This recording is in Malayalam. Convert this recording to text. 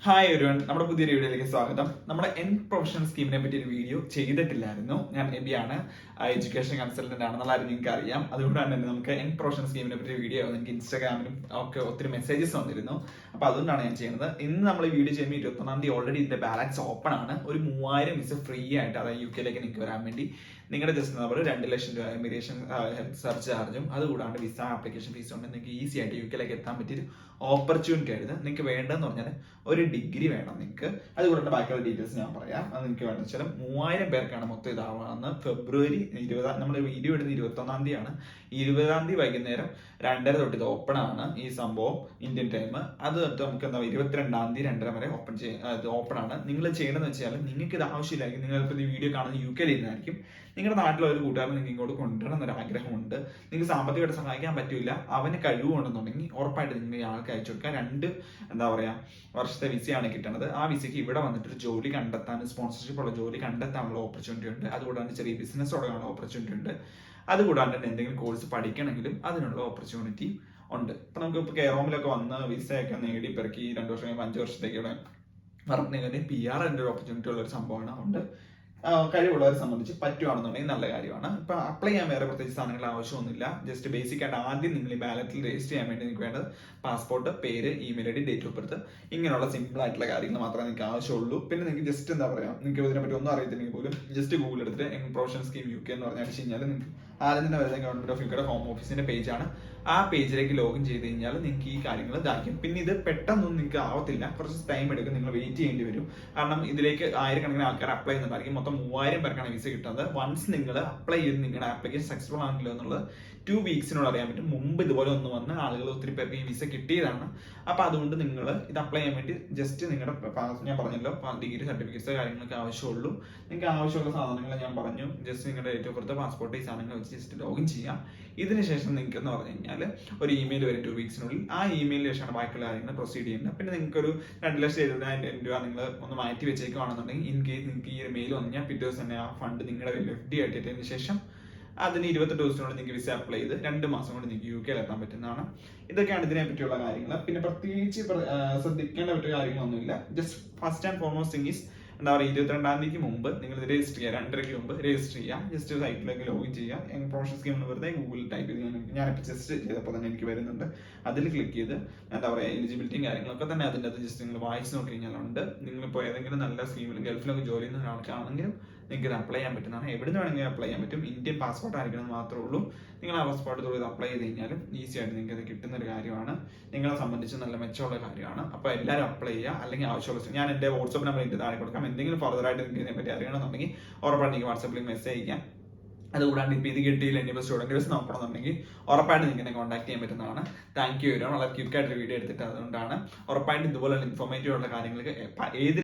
ഹായ് എവരിവൺ, നമ്മുടെ പുതിയൊരു വീഡിയോയിലേക്ക് സ്വാഗതം. നമ്മുടെ പ്രൊഫഷണൽ സ്കീമിനെ പറ്റി ഒരു വീഡിയോ ചെയ്തിട്ടില്ലായിരുന്നു. ഞാൻ എബിയാണ്, എഡ്യൂക്കേഷൻ കൺസൾട്ടന്റ് ആണെന്നുള്ള കാര്യം നിങ്ങൾക്ക് അറിയാം. അതുകൊണ്ടാണ് തന്നെ നമുക്ക് പ്രൊഫഷണൽ സ്കീമിനെ പറ്റി ഒരു വീഡിയോ എനിക്ക് ഇൻസ്റ്റാഗ്രാമിലും ഒക്കെ ഒത്തിരി മെസ്സേജസ് വന്നിരുന്നു. അപ്പോൾ അതുകൊണ്ടാണ് ഞാൻ ചെയ്യുന്നത്. ഇന്ന് നമ്മൾ ഈ വീഡിയോ ചെയ്യുമ്പോൾ 21-ാം തീയതി ഓൾറെഡി ഇതിന്റെ ബാലൻസ് ഓപ്പൺ ആണ്. ഒരു 3000 വിസ ഫ്രീ ആയിട്ട്, അതായത് UK നിങ്ങൾക്ക് വരാൻ വേണ്ടി നിങ്ങളുടെ ജസ്റ്റ് നമ്പർ 2 ലക്ഷം രൂപ ഇമിഗ്രേഷൻ സെർച്ച് ചാർജും അതുകൂടാണ്ട് വിസ ആപ്ലിക്കേഷൻ ഫീസ് കൊണ്ട് നിങ്ങൾക്ക് ഈസി ആയിട്ട് UK എത്താൻ പറ്റിയൊരു ഓപ്പർച്യൂണിറ്റി ആയിരുന്നു. നിങ്ങൾക്ക് വേണ്ടതെന്ന് പറഞ്ഞാൽ ഒരു ഡിഗ്രി വേണം നിങ്ങൾക്ക്. അതുകൂടാണ്ട് ബാക്കിയുള്ള ഡീറ്റെയിൽസ് ഞാൻ പറയാം. അത് നിങ്ങൾക്ക് വേണമെന്ന് വെച്ചാൽ 3000 പേർക്കാണ് മൊത്തം ഇതാവുന്നത്. ഫെബ്രുവരി 20 നമ്മൾ വീഡിയോ ഇടുന്നത് 21-ാം തീയതിയാണ്. 20-ാം തീയതി വൈകുന്നേരം 2:30 തൊട്ട് ഇത് ഓപ്പൺ ആണ് ഈ സംഭവം, ഇന്ത്യൻ ടൈം. അത് തൊട്ട് നമുക്ക് എന്താ 22-ാം തീയതി 2:30 വരെ ഓപ്പൺ ആണ്. നിങ്ങൾ ചെയ്യണമെന്ന് വെച്ചാൽ നിങ്ങൾക്ക് ഇത് ആവശ്യമില്ലായിരിക്കും. നിങ്ങളിപ്പോൾ ഈ വീഡിയോ കാണുന്നത് UK ഇരുന്നായിരിക്കും. നിങ്ങളുടെ നാട്ടിലെ ഒരു കൂട്ടുകാരൻ നിങ്ങൾക്ക് ഇങ്ങോട്ട് കൊണ്ടുവരണം എന്നൊരു ആഗ്രഹമുണ്ട്. നിങ്ങൾക്ക് സാമ്പത്തികമായിട്ട് സഹായിക്കാൻ പറ്റില്ല, അവന് കഴിവുണ്ടെന്നുണ്ടെങ്കിൽ ഉറപ്പായിട്ട് നിങ്ങൾ ആൾക്ക് അയച്ചു കൊടുക്കുക. 2 എന്താ പറയാ വർഷത്തെ വിസയാണ് കിട്ടുന്നത്. ആ വിസയ്ക്ക് ഇവിടെ വന്നിട്ട് ഒരു ജോലി കണ്ടെത്താൻ, സ്പോൺസർഷിപ്പ് ഉള്ള ജോലി കണ്ടെത്താനുള്ള ഓപ്പർച്യൂണിറ്റി ഉണ്ട്. അതുകൂടാണ്ട് ചെറിയ ബിസിനസ് തുടങ്ങാനുള്ള ഓപ്പർച്യൂണിറ്റി ഉണ്ട്. അതുകൂടാണ്ട് എന്തെങ്കിലും കോഴ്സ് പഠിക്കണമെങ്കിലും അതിനുള്ള ഓപ്പർച്യൂണിറ്റി ഉണ്ട്. ഇപ്പൊ നമുക്ക് ഇപ്പോൾ കെയറോമിലൊക്കെ വന്ന് വിസയൊക്കെ നേടി പെറുക്കി 2 വർഷം കഴിയുമ്പോൾ 5 വർഷത്തേക്ക് ഇവിടെ പറഞ്ഞ PR ഒരു ഓപ്പർച്യൂണിറ്റി ഉള്ള ഒരു സംഭവമാണ്. അതുകൊണ്ട് കഴിവുള്ളവരെ സംബന്ധിച്ച് പറ്റുവാണെന്നുണ്ടെങ്കിൽ നല്ല കാര്യമാണ്. ഇപ്പൊ അപ്ലൈ ചെയ്യാൻ വേറെ പ്രത്യേകിച്ച് സാധനങ്ങൾ ആവശ്യമൊന്നുമില്ല. ജസ്റ്റ് ബേസിക് ആയിട്ട് ആദ്യം നിങ്ങൾ ഈ ബാലറ്റിൽ രജിസ്റ്റർ ചെയ്യാൻ വേണ്ടി നിങ്ങൾക്ക് വേണ്ടത് പാസ്പോർട്ട്, പേര്, email ID, date of birth, ഇങ്ങനെയുള്ള സിമ്പിൾ ആയിട്ടുള്ള കാര്യങ്ങൾ മാത്രമേ നിങ്ങൾക്ക് ആവശ്യമുള്ളൂ. പിന്നെ നിങ്ങൾക്ക് ജസ്റ്റ് എന്താ പറയാ, നിങ്ങൾക്ക് ഇതിനെപ്പറ്റി ഒന്നും അറിയത്തില്ലെങ്കിൽ പോലും ജസ്റ്റ് ഗൂഗിൾ എടുത്തിട്ട് പ്രൊഫഷണൽ സ്കീം UK എന്ന് പറഞ്ഞാൽ കഴിഞ്ഞാൽ നിങ്ങൾക്ക് ആദ്യം തന്നെ വരുന്ന ഗവൺമെന്റ് ഓഫ് UKയുടെ ഹോം ഓഫീസിന്റെ പേജാണ്. ആ പേജിലേക്ക് ലോഗിൻ ചെയ്ത് കഴിഞ്ഞാൽ നിങ്ങൾക്ക് ഈ കാര്യങ്ങൾ ഇതാക്കും. പിന്നെ ഇത് പെട്ടെന്നൊന്നും നിങ്ങൾക്ക് ആവത്തില്ല, കുറച്ച് ടൈം എടുക്കും, നിങ്ങൾ വെയിറ്റ് ചെയ്യേണ്ടി വരും. കാരണം ഇതിലേക്ക് ആയിരക്കണക്കിന് ആൾക്കാർ അപ്ലൈ ചെയ്യുന്നുണ്ടായിരിക്കും. മൊത്തം 3000 പേർക്കാണ് വിസ കിട്ടുന്നത്. വൺസ് നിങ്ങൾ അപ്ലൈ ചെയ്ത് നിങ്ങളുടെ ആപ്ലിക്കേഷൻ സക്സസ്ഫുൾ ആണല്ലോ എന്നുള്ളത് 2 വീക്സിനോട് അറിയാൻ പറ്റും. മുമ്പ് ഇതുപോലെ ഒന്ന് വന്ന് ആളുകൾ ഒത്തിരി പേർക്ക് ഈ വിസ കിട്ടിയതാണ്. അപ്പൊ അതുകൊണ്ട് നിങ്ങൾ ഇത് അപ്ലൈ ചെയ്യാൻ വേണ്ടി ജസ്റ്റ് നിങ്ങളുടെ ഞാൻ പറഞ്ഞല്ലോ ഡിഗ്രി സർട്ടിഫിക്കറ്റ്സ് കാര്യങ്ങളൊക്കെ ആവശ്യമുള്ളൂ. നിങ്ങൾക്ക് ആവശ്യമുള്ള സാധനങ്ങൾ ഞാൻ പറഞ്ഞു. ജസ്റ്റ് നിങ്ങളുടെ ഡേറ്റ് ഓഫ് ബർത്ത്, പാസ്പോർട്ട്, ഈ സാധനങ്ങൾ വെച്ച് ജസ്റ്റ് ലോഗിൻ ചെയ്യാം. ഇതിനുശേഷം നിങ്ങൾക്ക് എന്ന് പറഞ്ഞു കഴിഞ്ഞാൽ ഒരു ഇമെയിൽ വരും 2 വീക്സിനുള്ളിൽ. ആ ഇമെയിലിന് ശേഷമാണ് ബാക്കിയുള്ള കാര്യങ്ങൾ പ്രൊസീഡ് ചെയ്യുന്നത്. പിന്നെ നിങ്ങൾക്ക് ഒരു 2,70,000 രൂപ നിങ്ങൾ ഒന്ന് മാറ്റി വെച്ചേക്കുവാണെന്നുണ്ടെങ്കിൽ ഇൻ കേസ് നിങ്ങൾക്ക് ഈ ഒരു മെയിൽ വന്നു പിറ്റേ ദിവസം തന്നെ ആ ഫണ്ട് നിങ്ങളുടെ FD ആയിട്ട് ഇട്ടതിന് ശേഷം അതിന് 28 ദിവസത്തിനുള്ളിൽ നിങ്ങൾക്ക് വിസ അപ്ലൈ ചെയ്ത് 2 മാസം കൊണ്ട് നിങ്ങൾക്ക് UK എത്താൻ പറ്റുന്നതാണ്. ഇതൊക്കെയാണ് ഇതിനെ പറ്റിയുള്ള കാര്യങ്ങൾ. പിന്നെ പ്രത്യേകിച്ച് ശ്രദ്ധിക്കേണ്ട പറ്റിയ കാര്യങ്ങളൊന്നുമില്ല. Just first and foremost thing is എന്താ പറയുക, 22-ാം തീയതിക്ക് മുമ്പ് നിങ്ങൾ ഇത് രജിസ്റ്റർ ചെയ്യുക. 2:30-ക്ക് മുമ്പ് രജിസ്റ്റർ ചെയ്യുക. ജസ്റ്റ് സൈറ്റിലേക്ക് ലോഗിൻ ചെയ്യുക. പ്രൊഫഷണൽ സ്കീം എന്ന് വെറുതെ ഗൂഗിളിൽ ടൈപ്പ് ചെയ്ത് ഞാനിപ്പോൾ ജസ്റ്റ് ചെയ്തപ്പോൾ തന്നെ എനിക്ക് വരുന്നുണ്ട്. അതിൽ ക്ലിക്ക് ചെയ്ത് എന്താ പറയുക എലിജിബിലിറ്റിയും കാര്യങ്ങളൊക്കെ തന്നെ അതിൻ്റെ അത് ജസ്റ്റ് നിങ്ങൾ വായിച്ച് നോക്കി കഴിഞ്ഞാലുണ്ട്. നിങ്ങളിപ്പോൾ ഏതെങ്കിലും നല്ല സ്കീമിലും ഗൾഫിലൊക്കെ ജോലി ചെയ്യുന്ന ഒരാൾക്കാണെങ്കിലും നിങ്ങൾക്ക് ഇത് അപ്ലൈ ചെയ്യാൻ പറ്റുന്നതാണ്. എവിടെ നിന്ന് വേണമെങ്കിൽ അപ്ലൈ ചെയ്യാൻ പറ്റും. ഇന്ത്യൻ പാസ്പോർട്ട് ആയിരിക്കണം മാത്രമേ ഉള്ളൂ. നിങ്ങൾ ആ പാസ്പോർട്ട് ഇത് അപ്ലൈ ചെയ്ത് കഴിഞ്ഞാലും ഈസി ആയിട്ട് നിങ്ങൾക്ക് അത് കിട്ടുന്ന ഒരു കാര്യമാണ്. നിങ്ങളെ സംബന്ധിച്ച് നല്ല മെച്ചമുള്ള കാര്യമാണ്. അപ്പോൾ എല്ലാവരും അപ്ലൈ ചെയ്യുക. അല്ലെങ്കിൽ ആവശ്യമുള്ള ഞാൻ എൻ്റെ വാട്സ്ആപ്പ് നമ്പർ ഇതിൻ്റെ താഴെ കൊടുക്കാം. എന്തെങ്കിലും ഫർദർ ആയിട്ട് നിങ്ങൾക്ക് ഇതിനെപ്പറ്റി അറിയണമെന്നുണ്ടെങ്കിൽ ഉറപ്പായിട്ട് നിങ്ങൾക്ക് വാട്സാപ്പിൽ മെസ്സേജ് അയക്കാം. അതുകൂടാണ്ട് ഇപ്പോൾ ഇത് കിട്ടിയില്ല ഇനിയിപ്പോൾ സ്റ്റുഡൻറ്റ് നോക്കണമെന്നുണ്ടെങ്കിൽ ഉറപ്പായിട്ട് നിങ്ങൾക്ക് കോൺടാക്ട് ചെയ്യാൻ പറ്റുന്നതാണ്. Thank you. വളരെ ക്വിക്കായിട്ടൊരു വീഡിയോ എടുത്തിട്ട് അതുകൊണ്ടാണ്. ഉറപ്പായിട്ട് ഇതുപോലുള്ള ഇൻഫോർമേറ്റീവ് ഉള്ള കാര്യങ്ങൾക്ക് ഏത്